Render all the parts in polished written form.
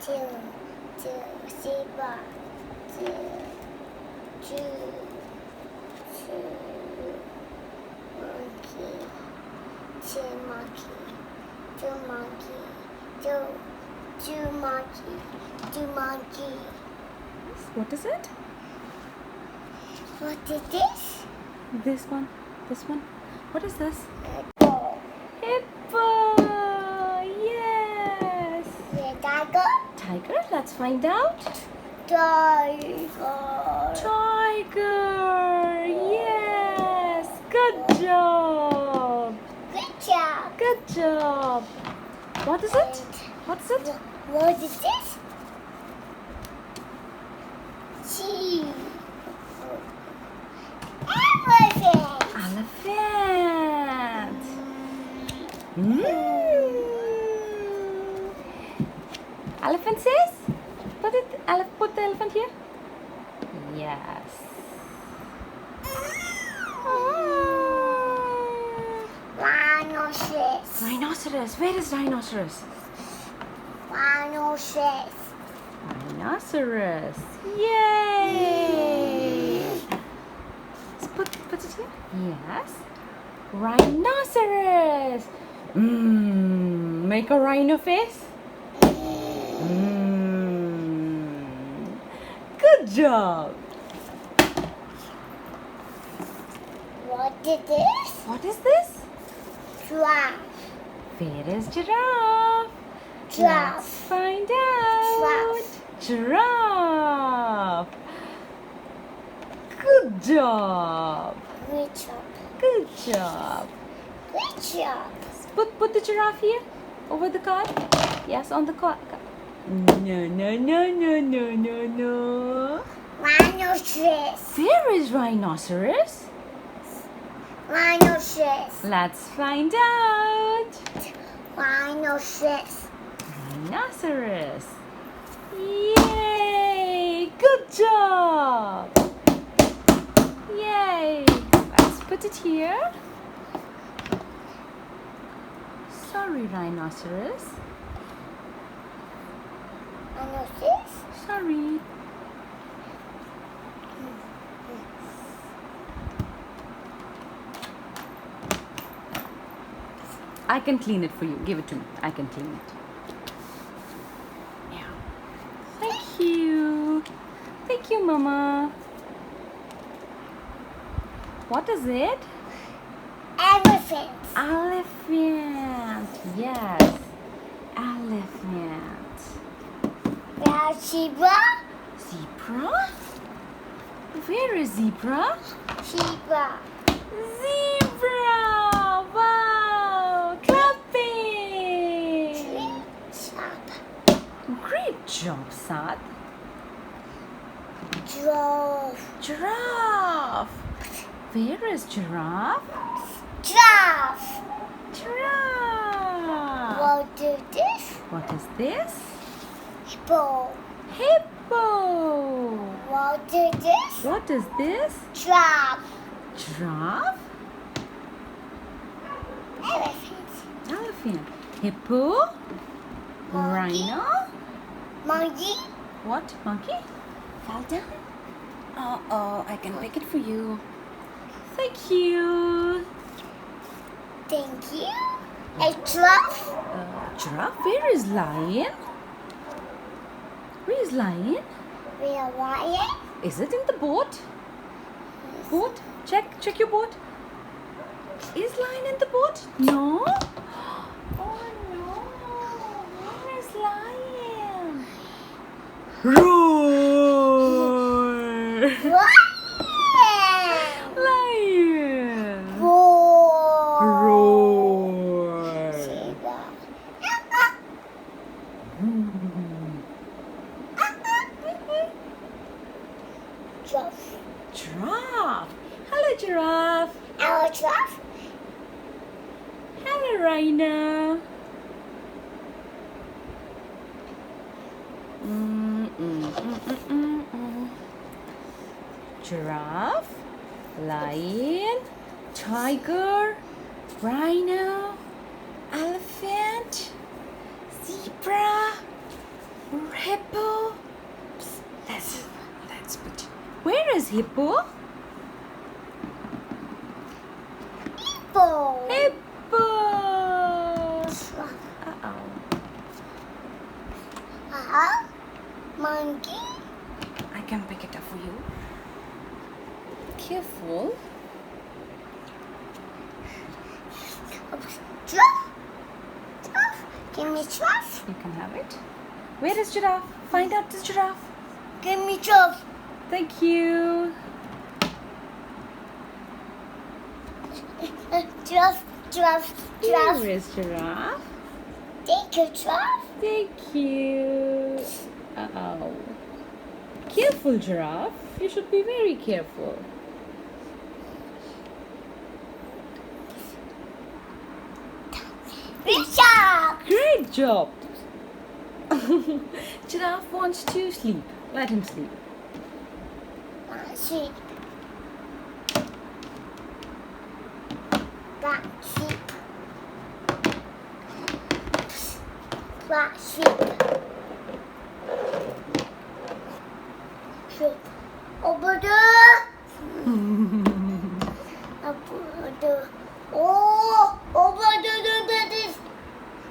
two, zebra, two, monkey, two monkey, two monkey, two monkey, two monkey. What is it? What is this? This one. This one. What is this? Ball. Hippo! Yes! The tiger. Tiger? Let's find out. Tiger. Tiger! Yes! Good job! Good job. Good job! What is it? What is it? What is this? Sheep. Elephant. Elephant! Mm. Elephant says? Put the elephant here. Yes. Rhinoceros. Rhinoceros. Where is rhinoceros? Rhinoceros. Rhinoceros. Yay! Put it here. Yes. Rhinoceros. Make a rhino face. Good job. What is this? What is this? Giraffe. Where is giraffe? Let's Giraffe. find out. Giraffe. Good job. Good job. Good job. Good job. Put the giraffe here over the card. Yes, on the card. No. Rhinoceros. Where is rhinoceros? Rhinoceros. Let's find out. Rhinoceros. Rhinoceros. Yay! Good job. Yay! Let's put it here. Sorry, rhinoceros. Rhinoceros. Sorry. I can clean it for you. Give it to me. I can clean it. Yeah. Thank you. Thank you, Mama. What is it? Elephant. Elephant. Yes. Elephant. Zebra. Zebra? Where is zebra? Zebra. Zebra! Wow! Clapping! Great job, Saad. Giraffe. Giraffe. Where is giraffe? Giraffe. Giraffe. What is this? What is this? Hippo. Hippo. What is this? What is this? Giraffe. Giraffe. Elephant. Elephant. Hippo. Monkey. Rhino. Monkey. What? Monkey? Fall down? Oh, I can pick it for you. Thank you. Thank you. A giraffe. Giraffe? Where is lion? Where is lion? We are lion. Is it in the boat? Boat? Check your boat. Is lion in the boat? No. Oh no. Where is lion? Roar! Lion! Roar! Giraffe. Giraffe. Hello, giraffe. Our giraffe. Hello, rhino. Giraffe, lion, tiger, rhino, elephant, zebra, Hippo. Let's put. Where is hippo? Ball. Hippo. Giraffe. Uh-oh. Monkey. I can pick it up for you. Careful. Giraffe. Giraffe. Give me giraffe. You can have it. Where is giraffe? Find out this giraffe. Give me giraffe. Thank you. Giraffe. Giraffe. Giraffe. Here is giraffe. Thank you, giraffe. Thank you. Uh-oh. Careful, giraffe. You should be very careful. Good job. Great job. Giraffe wants to sleep. Let him sleep. Sheep. Black sheep. Black sheep. Sheep. Over there. Over there. Oh, over there. This.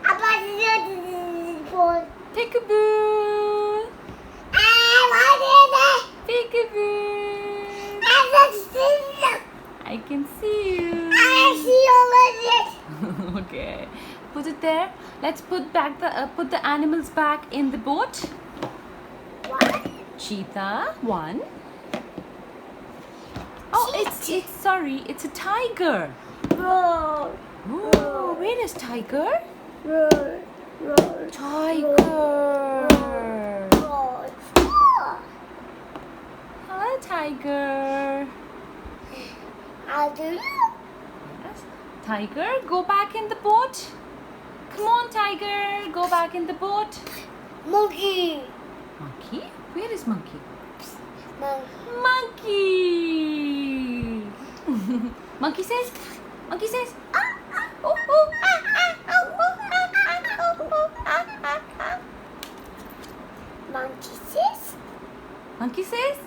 About this. Peekaboo. Peekaboo. I can see you. Okay. Put it there. Let's put the animals back in the boat. Cheetah, one. Oh, it's a tiger. Roar. Oh, where is tiger? Roar. Roar. Tiger. Roar. Hi, tiger. How do you? Yes. Tiger, go back in the boat. Come on, tiger, go back in the boat. Monkey. Monkey? Where is monkey? Monkey. Monkey. Monkey says. Oh, oh. Monkey says. Monkey says.